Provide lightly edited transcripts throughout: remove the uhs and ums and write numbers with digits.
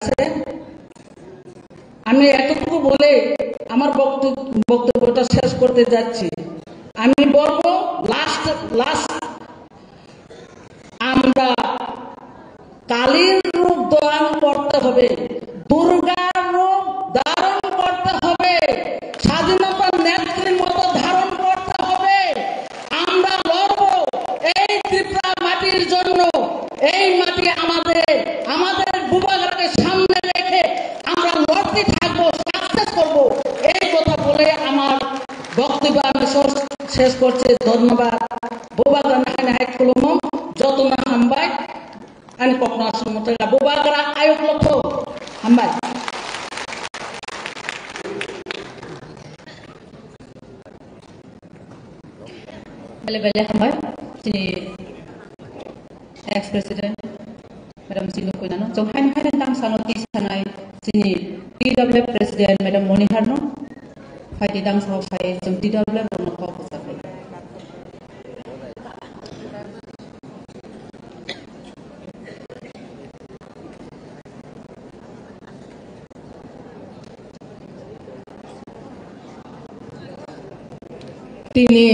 আছে। আমি এতটুকু বলে আমার বক্তব্যটা শেষ করতে যাচ্ছি। আমি বলবো লাস্ট আমরা কালীর রূপ ধারণ করতে হবে, দুর্গার রূপ ধারণ করতে হবে, স্বাধীনতার নেত্রীর মতো ধারণ করতে হবে। আমরা লড়ব এই ত্রিপুরা মাটির জন্য। এই মাটি আমাদের ভূভাগকে সামনে রেখে আমরা লড়তে থাকবো, সাকসেস করবো। এই কথা বলে আমার বক্তব্য আমি শেষ করছি। ধন্যবাদ। ভূভাগরা নাহাই নাহাই খুলুম যত না হামবাই আমি কখনো আসলে ভূভাগরা আয়োগ লক্ষ্য হামবাই। Bale hambai sini ex-president Madam Sinu Kunano. So han tang sanoti sanai sini TWF President Madam Moni Harno. Hai tidang sa hai so TWF no ko sa kai. Tini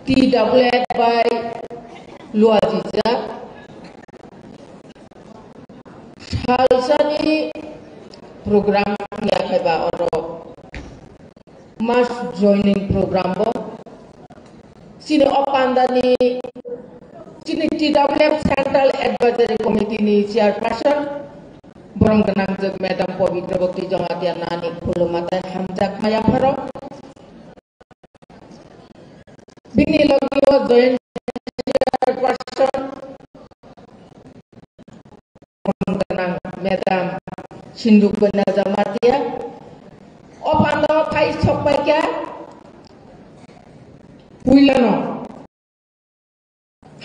TWF by Luajiza Halsani program ya keba oro mass joining program bo sini opandani sini TWF Central Advisory Committee ni chairperson borong ganang jog Madam Pavitra Bhakti Jongatiana ni khulumata hamjak maya pharo bini logio join chairperson borong ganang Madam Sindhu Kanya Jamatia opando phai sokpaika puilano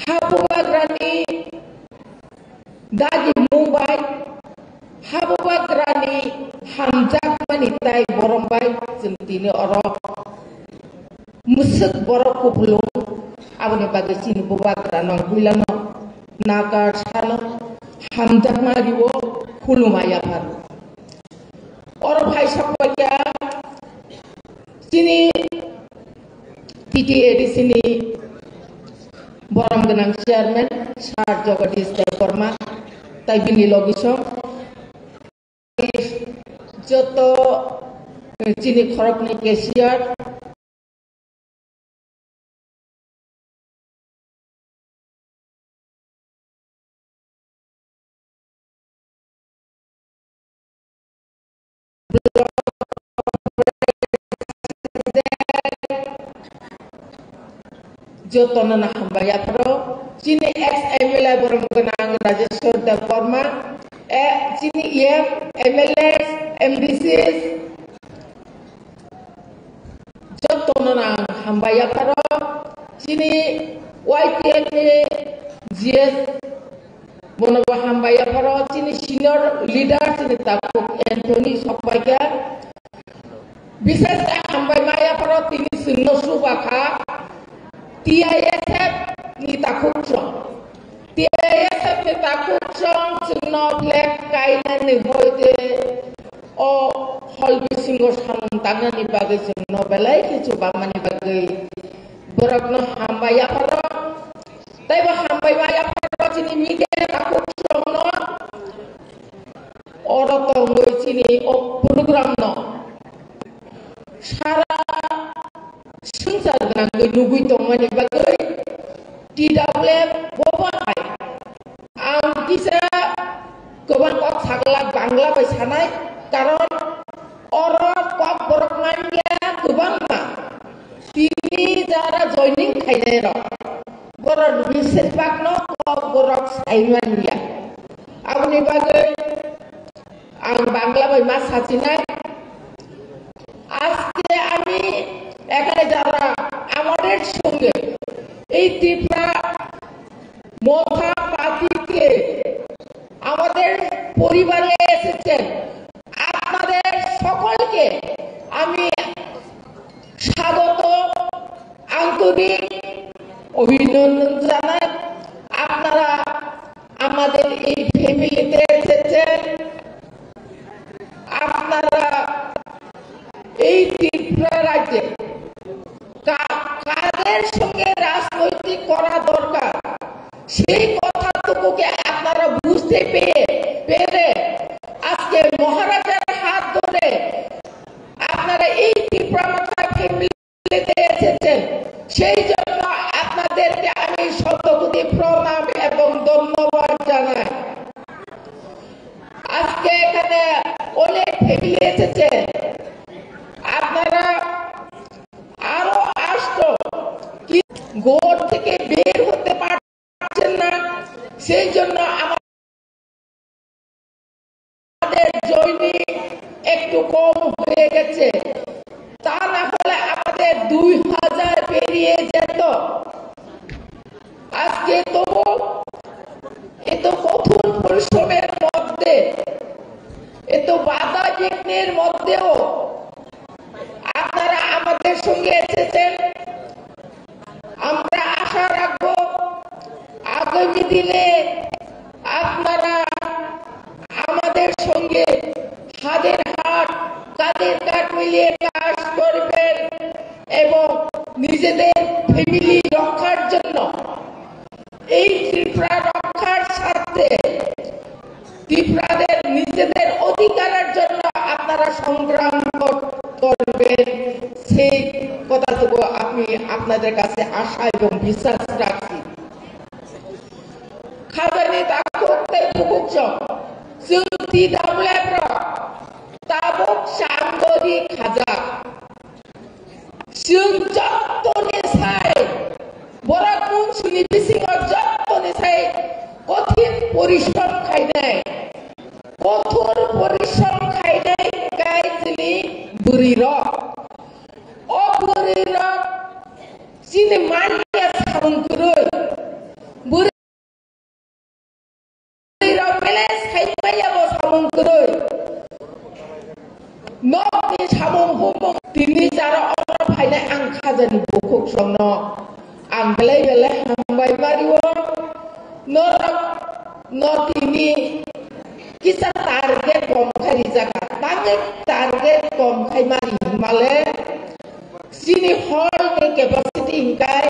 habubagrani dagi Mumbai habubagrani hamjak manitai borombai jentini orok musik borok kubulung abune bagai sini bubagrano puilano nagar salo hamjak mariwo kulumaya baru orok phai sokpaika sini TTAD sini borong ganang chairman Sar Jagadish Devarma tai bini logiso joto sini khorok ni cashier joto na hambaya pro sini ex MLA borong ganang Rajeshwar Devarma sini MLAs MDCs joto na hambaya pro sini YTN GS bonobo hambaya pro sini senior leader sini Takuk Anthony Sokpaika বিশেষ হামবাই মায়া পর তিনি শূন্য সুবাখা TISF ni takut song TISF ni takut song শূন্য flag কাইনা ni হইতে ও হলবি সিংহ সামন তাঙ্গা ni বাগে শূন্য বেলাই কিছু বামানি বাগে বরকনো হামবাইয়া পর তাই বা হামবাই মায়া পর চিনি মিডিয়া takut song no অরত হই চিনি ও প্রোগ্রাম no সারা সংসার নাঙ্গই নুগুই তংমানি বাগৈ TWF ববাই আং কিসা গোবান কক সাগলা বাংলা বাই সানাই কারণ অর কক বরক মানিয়া গোবান মা তিনি যারা জয়নিং খাইনাই র বরক বিশেষ বাগন কক বরক সাইমানিয়া আপনি বাগৈ আং বাংলা বাই মা সাচিনাই আজকে আমি এখানে যারা আমাদের সঙ্গে এই ত্রিপুরা মহা পাতিকে আমাদের পরিবারে এসেছেন আপনাদের সকলকে আমি স্বাগত আন্তরিক অভিনন্দন জানাই। আপনারা আমাদের এই ফ্যামিলিতে সেই কথাটুকুকে আপনারা বুঝতে পেরে আজকে মহারাজার হাত ধরে আপনারা এই ত্রিপুরা ফ্যামিলিতে এসেছেন। সেই জন্য আপনাদেরকে আমি শতকোটি প্রণাম এবং ধন্যবাদ জানাই। আজকে এখানে অনেক ফ্যামিলি এসেছে, আপনারা আরো আসতো ঘর থেকে বের হতে পারছেন না, সেই জন্য আমাদের জৈনিক একটু কম হয়ে গেছে। তা না হলে আমাদের 2000 পেরিয়ে যেত। আজকে তবু এত কঠোর পরিশ্রমের মধ্যে, এত বাধা বিঘ্নের মধ্যেও আপনারা আমাদের সঙ্গে এসেছেন। আমরা আশা রাখবো আগামী দিনে আপনারা আমাদের সঙ্গে হাতের হাত কাঁধের কাঁধ মিলিয়ে কাজ করবেন এবং নিজেদের ফ্যামিলি রক্ষার জন্য, এই ত্রিপুরা রক্ষার সাথে ত্রিপুরাদের নিজেদের অধিকারের জন্য আপনারা সংগ্রাম করবেন। সেই কথাটুকু আমি আপনাদের কাছে আশা এবং বিশ্বাস রাখছি। খাজানি তাকুতে বুকুকজং जों TWF ताबुक सामगरि खाजा जों जत्तनिसाय बराक मुंसिनि बिसिङाव जत्तनिसाय कठिन परिश्रम खायनाय कठोर परिश्रम खायनाय गाय जोंनि बुरि रक अ बुरि रक जोंनि मानसिया सामंखरै बुरि তিনি যারা অমর ফাইলে আং খাজানি বুকুক সঙ্গ আং বেলে বেলে হামবাই মারিও নরক নতিনি কিসা টার্গেট কম খারি জায়গা তাকে টার্গেট কম খাই মারি মালে সিনি হলনি capacity হিংকায়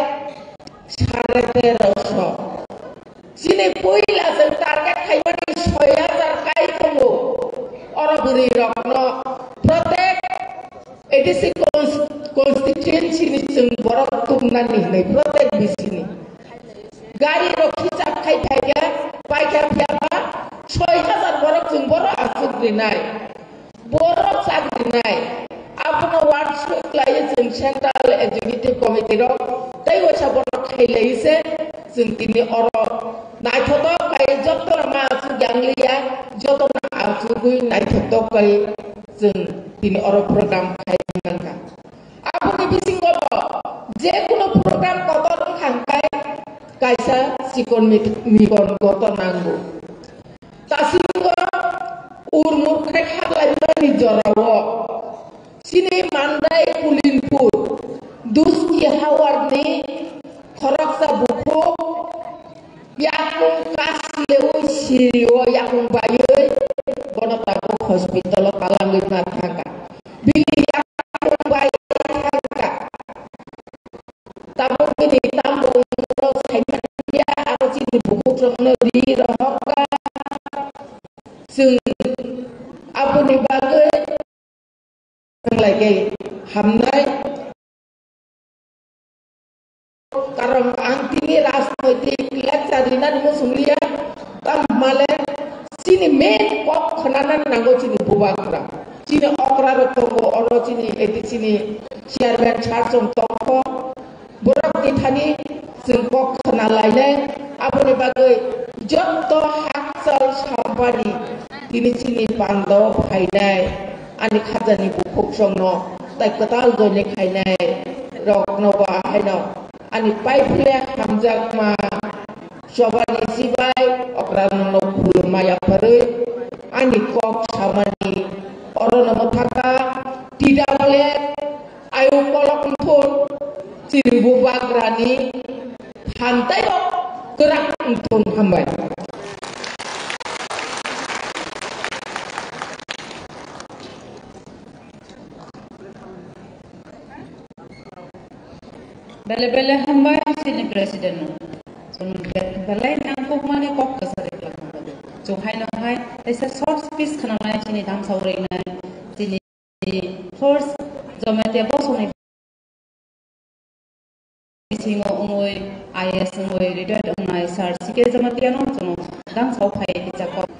1350 Sini puila sen target kaimani 6000 kai kamu orang beri rokno protect edisi constituency ni sen borok tumnan ni protect di sini gari rokhi cap kai paika piapa 6000 borok sen borok asuk dinai borok sak dinai apno workshop lai sen central executive committee rok tai wasa borok khai laise sen tini orok naithotok kai jotor ma su janglia jotor na asugui naithotok kai जों tini orok program kai mangka apuni bisingo je kono program kotor khangkai kaisa sikon mikon gotor nanggo tasingo urmur kai khaglai ni jorawo sini mandai kulinpur duski hawarni khoroksa buku yakung kasleo sirio yakung bayoy kono tabu hospital kalangit matangka bini yakung bayoy tangka tabu bini tamu no saimania aro sini buku trongno di rohokka sung apuni bagoy lagi hamnai karang antini राजनैतिक लेक्चारिना मुसुलिया tam male sini main kok khananan nango sini buwakra sini okra rotongo oro sini edi sini chairman charjong toko borok dithani जों kok khanalaine apuni bagai jotto haksal sampani tini sini pando phainai ani khajani bukuk songno tai katal gone khainai rokno ba haino ani paipule hamjak ma sobani sibai okrano kulmaya pare ani kok samani orono mothaka tidak boleh ayo kolok thon siribu bagrani hantai gerak thon hambai bele-bele hambai sini presiden pelai nangko mani kok kasari kelakon bade so hai no hai ese short speech khanamai chini dam saurei na chini first jomatia bosoni singo ongoi IS ongoi retired onai sar sike jomatia no chono dam sau phai tichako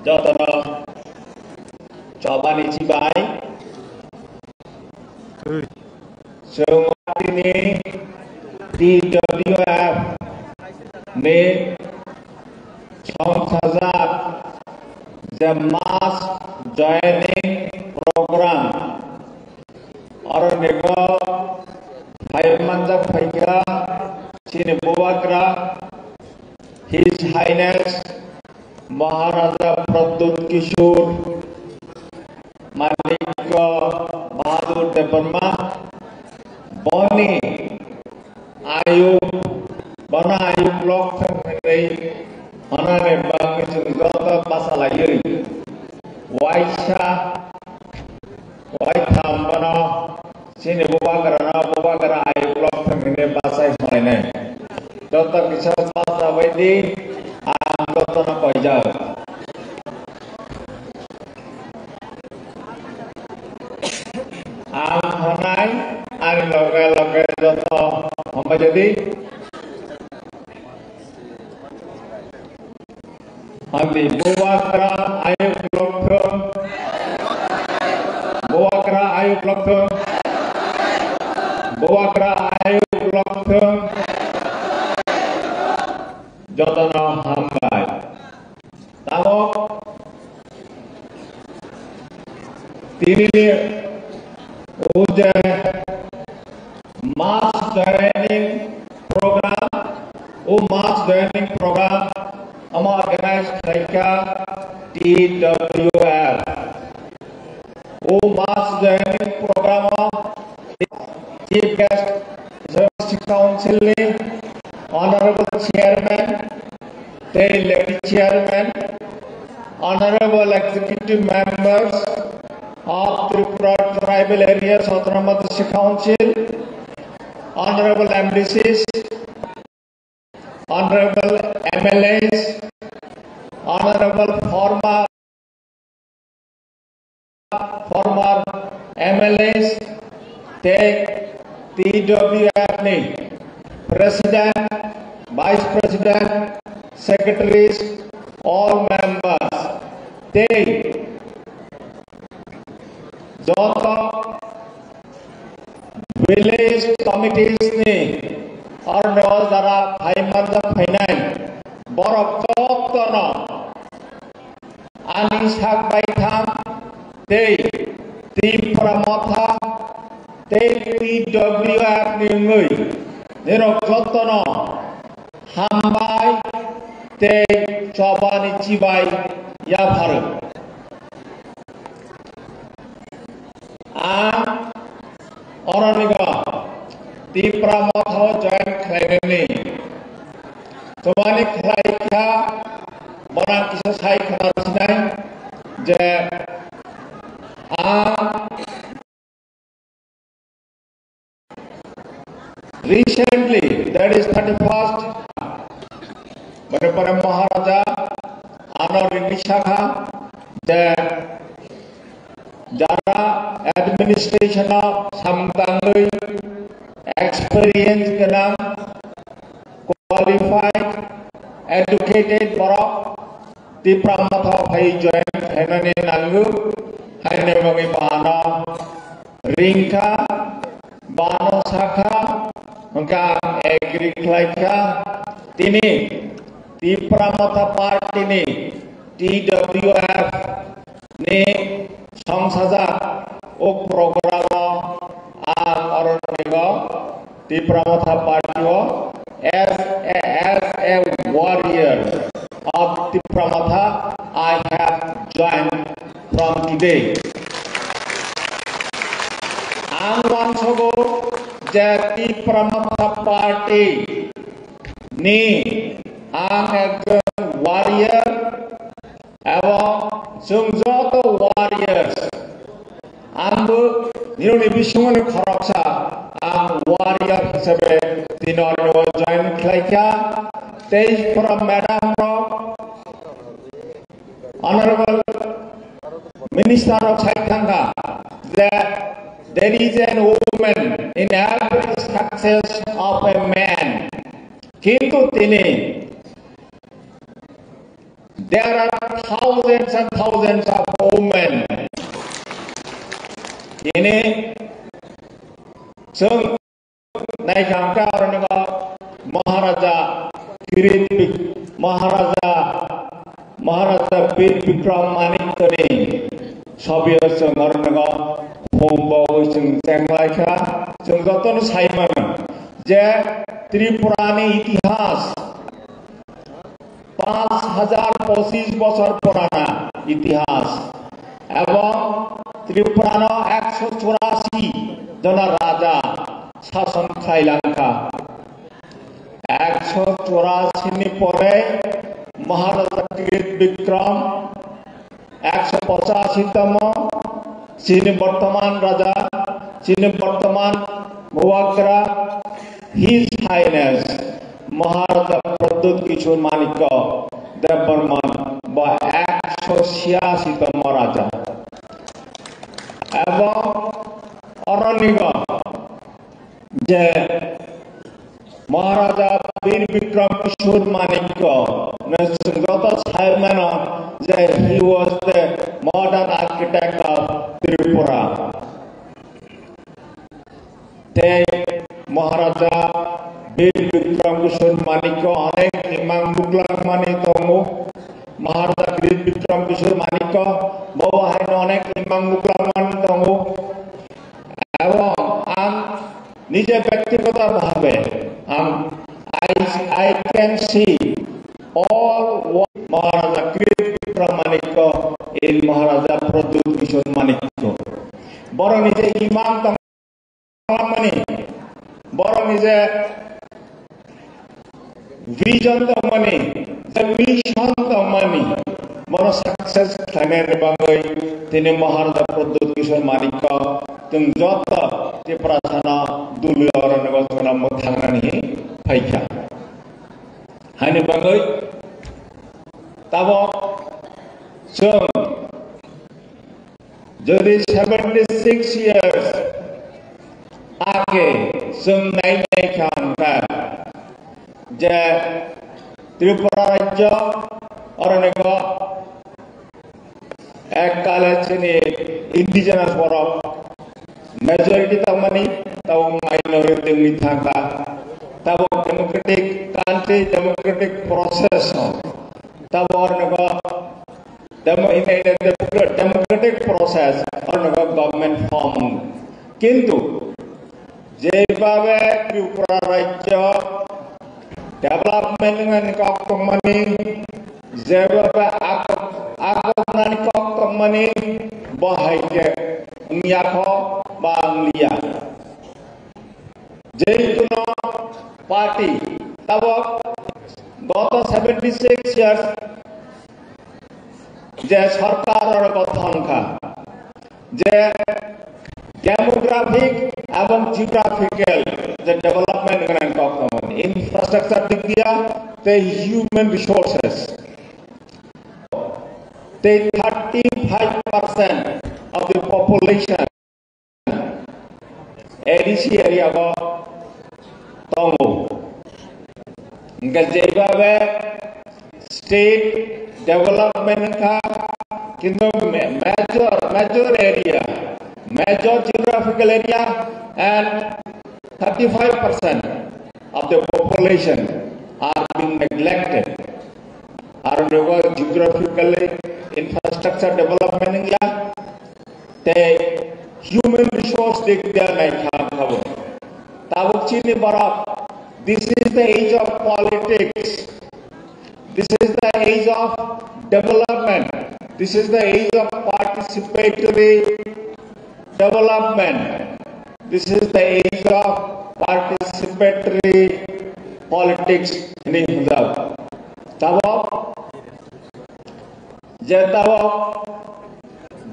Jotono coba dicibai semua ini TWF ने संसद the mass joining program और निको भाई मंजा भैया चीन बुवाकरा His Highness Maharaja Pradyut Kishore Manik Bahadur Devarma Boni Ayub Bana Ayub Lok Thangrai Hanane Bangis Gota Pasalayuri Waisha Waitam Bana Sini Bubakara Ayub Lok Thangrai Pasai Hoine Dota Kisah Pasa Wedi Dota na Pajau Hanai Ang Loke Dota Apa jadi Abi Buwakra Ayub Lokthong Buwakra Ayub Lokthong Buwakra Ayub Lokthong Jotono Hambai Tahu Tini Udah Mass Joining Program Mass Joining Program organized Khaika TWF Mass Joining Program Chief Guest Service Council Honorable Chairman Lady Chairman Honorable Executive Members of Tripura Tribal Areas Autonomous Council Honorable MDCs Honorable MLAs Honorable former MLAs take TWF President, Vice President, Secretaries, all members take Joto village committees और नवाज दारा भाई मंजा फाइनाइन बरफ चौकना आनी साक बाइथाम ते प्रमथा ते TWF निंगुई निरक चौकना हामबाई ते चौबानी चिबाई या भारत और निका Tipra Motho join Khairani. Tomani Khaika Mona Kisa Sai Khanarsinai Je recently, that is 31st Baraparam Maharaja Anor Nishaka Je Jara administration of Samtangui experience kenang qualified educated borok di pramata bhai join henane nangu hane bangi bana ringka Bano Saka, Engkang Egri Klaika, Tini, Ti Pramata Party ni, TWF, ni, Sangsajak, O program Aron Nego, Ti Pramata Party as a warrior of the Pramata, I have joined from today. Angwan Sogo Jati Pramata Party ni ang warrior এবং যত warriors ambu nironi bishungone kharapsa ang warrior hisabe tinoro join khlaika tej from madam honorable minister of Saithanga that there is an woman in every success of a man. Kintu tini, there are thousands and thousands of women. Ini, sung naikangka orang Maharaja Kirit Maharaja Bir Bikram Manik tani, sabiya sung orang Hombo sung Tenglaika sung Goton Simon je Tripurani इतिहास 5025 বছর পুরানা ইতিহাস এবং ত্রিপুরার 184 জন রাজা শাসন খাইলাঙ্কা 184 নি পরে মহারাজা কিরিট বিক্রম 185তম चीन वर्तमान राजा चीन वर्तमान मुवाग्रा His Highness Maharaja Pradyut Kishore Manikya Devarman by 186তম রাজা এবং অরণ্যগ যে মহারাজা বীর বিক্রম কিশোর মানিক্য যত chairman যে he was the modern architect of Tripura. Te Maharaja Bir Bikram Kishore Manikya onek imam muglang mani tongu Maharaja Bir Bikram Kishore Manikya bawahan onek imam muglang mani tongu এবং আম নিজে ব্যক্তিগতভাবে I can see all what Maharaja Kirit Bikram Manikya in Maharaja Pradyut Kishore Manikya. Boro nije imam tamani, boro nije vision tamani, the mission tamani. Boro success thaner bangai tini Maharaja Pradyut Kishore Manikya tung jota ti prasana dulu orang negara muthangani phaika. Hani bangai tabo sung jadi 76 years आगे sung naik kan je Tripura राज्य orang negara ek kala chini indigenous borok majority tamani tau minority mithanga tau democratic country democratic process tau ornaga democratic process ornaga government form kintu jebabe Tripura rajya development ngan kok tomani jebabe agonani kok tomani bahai ke ngiyakho banglia যেইগুলো party তবে গত 76 years যে সরকারের গঠনকা যে demographic এবং geographical যে development grant কখন infrastructure দিক দিয়া তে হিউম্যান রিসোর্সেস তে 35% of the population ADC area ko tongo ngajebabe state development ka kintu major area major geographical area and 35% of the population are being neglected. Are geographically infrastructure development ya, the human resource they are not. This is the age of politics. This is the age of development. This is the age of participatory development. This is the age of participatory politics.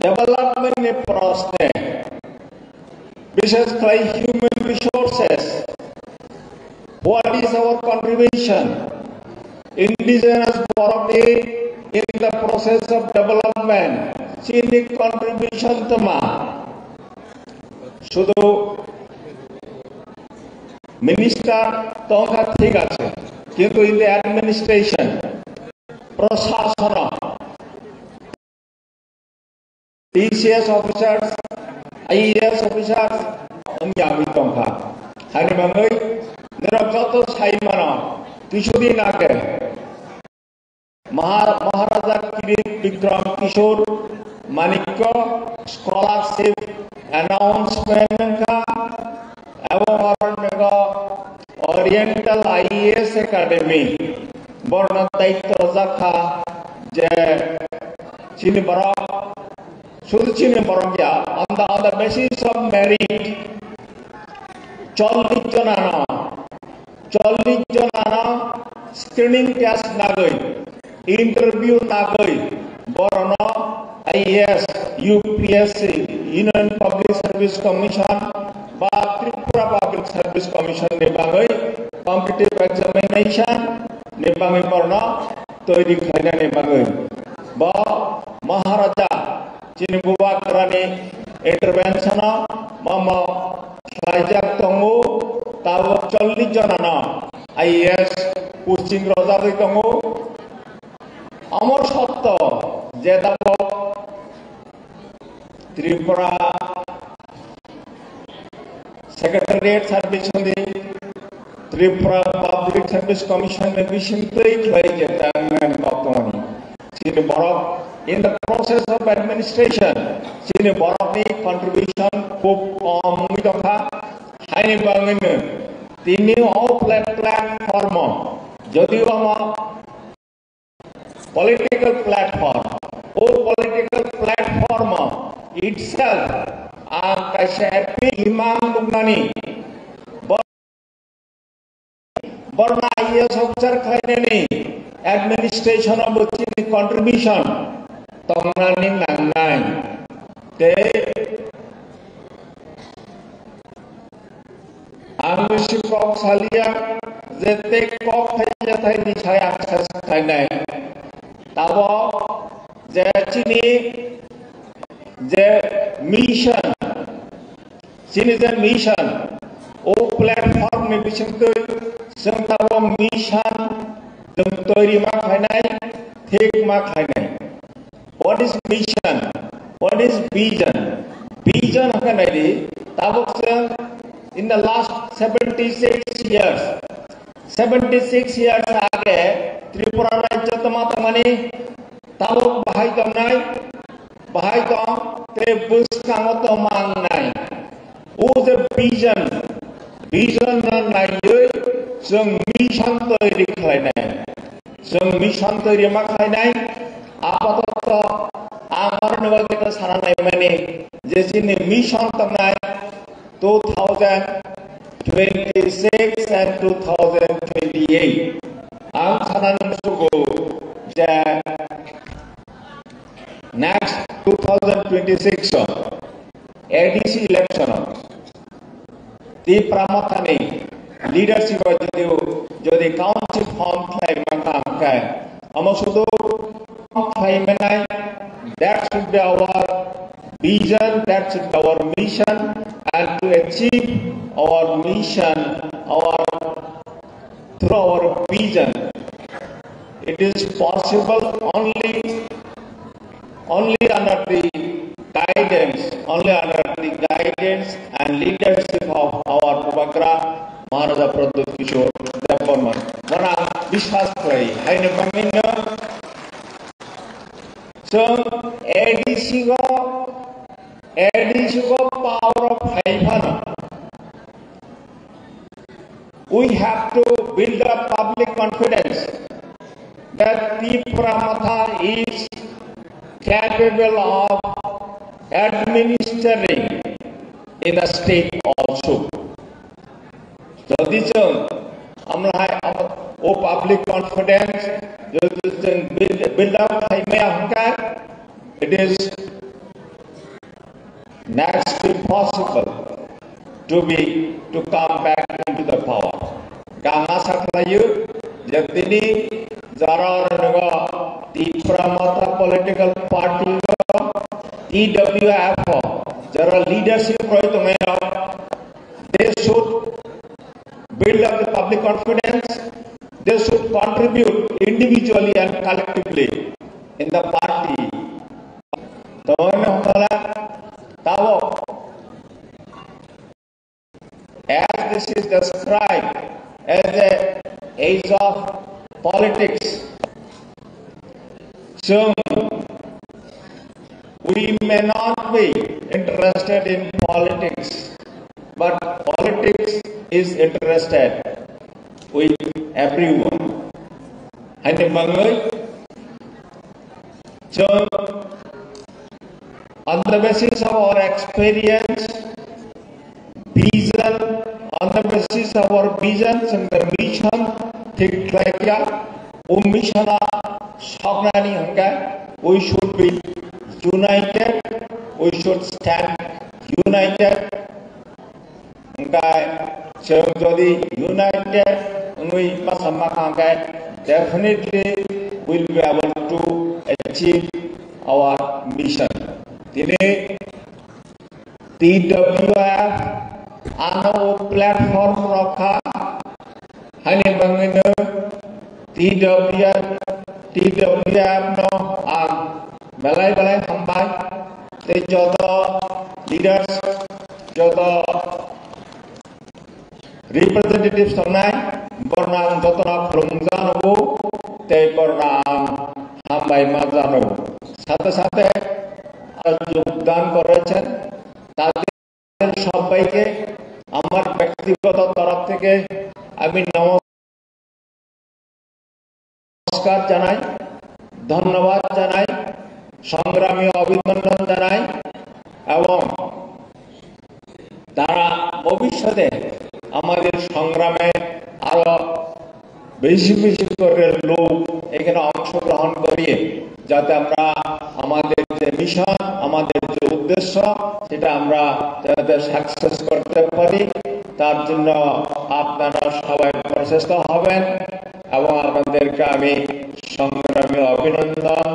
Development process. Business human resources. What is our contribution? Indigenous Borokni in the process of development. Sini contribution tema. Sudo minister tongkat thik ache. Kintu in the administration, prasasana, TCS officers, IAS officers, yami tongkat. Hari mangai, nerajato sai mana, kisudi nake. Maharaja Vikram Kishore Manikya scholarship announcement ka Oriental IAS Academy Borna Daitya Zakha je Chini Barok Sudu Chini Barok ya on the basis of merit 40 jonana screening test nagoi interview nagoi Borno IAS UPSC Union Public Service Commission ba Tripura Public Service Commission ne bangai competitive examination ne bangai Borno toiri khaina ne bangai ba Maharaja Chini Buba Karani intervention mama khajak tongo tawo 40 jonana IAS posting rozari tongo Amor Satto Jedabo Tripura Secretariat Service Tripura Public Service Commission in the process of administration Sini Borokni contribution Haini Bangin the new platform Jodiwama political platform political platform itself Imam Lugnani Borna IAS officer Khainani administration of the contribution Tongnani Nangnai Te Angushi Kok Salia Zete Kok Thai Nishai access Khainai Tabo Chini the mission citizen mission o platform में बिचंते संतावा mission जमतोरी मा खानाई थेक मा खानाई what is mission what is vision है ना दी ताबक से in the last 76 years आगे त्रिपुरा राज्य तमातमानी ताबक bahai tamnai Bahai tong te bus kangoto mangnai. The vision na nai sung mission toiri khainai. Sung mission toiri ma khainai. Apato amar nawa kita saranai mane. Jesini mission tamnai 2026 and 2028. Am saranai sugo ja next 2026 ADC election the Pramathani leadership jodi council form khai makam khai amasudo khai menai that should be our vision that should be our mission and to achieve our mission through our vision it is possible only under the guidance and leadership of our Bagra development. Orang biswas play. Hai ne bangino. So ADC go power of Haivana. We have to build up public confidence that P. Pramatha is capable of administering in the state also. So this public confidence build up it is next to impossible to come back into the power. Ganga Saklayu, Jagdini, Zara the Pramata political party, TWF, Jara leadership, they should build up the public confidence, they should contribute individually and collectively in the party. As this is described as the age of politics, so we may not be interested in politics, but politics is interested with everyone. So, on the basis of our experience, vision, on the basis of our visions and the mission, think like we should be united, we should stand united. So, united, we definitely will be able to achieve our mission. Today, TWF ano platform rakha hani bangino TWF no balai hambai te jodo leaders jodo representatives tonai bornang jotona promjanobu te bornang hambai majano সাথে যোগদান করেছেন তাদের সবাইকে আমার ব্যক্তিগত তরফ থেকে আমি নমস্কার জানাই, ধন্যবাদ জানাই, সংগ্রামী অভিনন্দন জানাই এবং তারা ভবিষ্যতে আমাদের সংগ্রামে আরো বেশি বেশি করে লোক এখানে অংশগ্রহণ করিয়ে যাতে আমরা আমাদের যে মিশন, আমাদের যে উদ্দেশ্য সেটা আমরা যাতে সাকসেস করতে পারি তার জন্য আপনারা সবাই প্রচেষ্ট হবেন এবং আপনাদেরকে আমি সংগ্রামী অভিনন্দন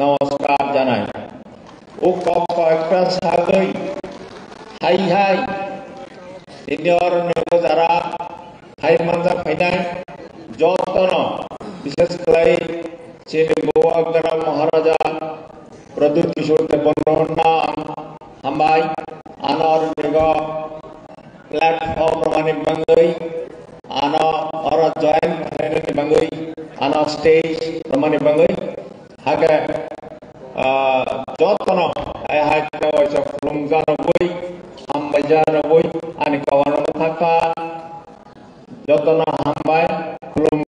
নমস্কার জানাই। ও কয়েকটা সাগই হাই সিনিয়র যারা হাই মানজা ফাইনাই যতন বিশেষ করে Goagara Maharaja Pradut Kishore Devanna Hambai Anor Nigo platform Ramani Bangai Ana or a joint Bangai Ana stage Ramani Bangai Haga Jotano I had no voice of Lumzana Boy Ambajana Boy and Kawana Haka Jotana Hambai Lum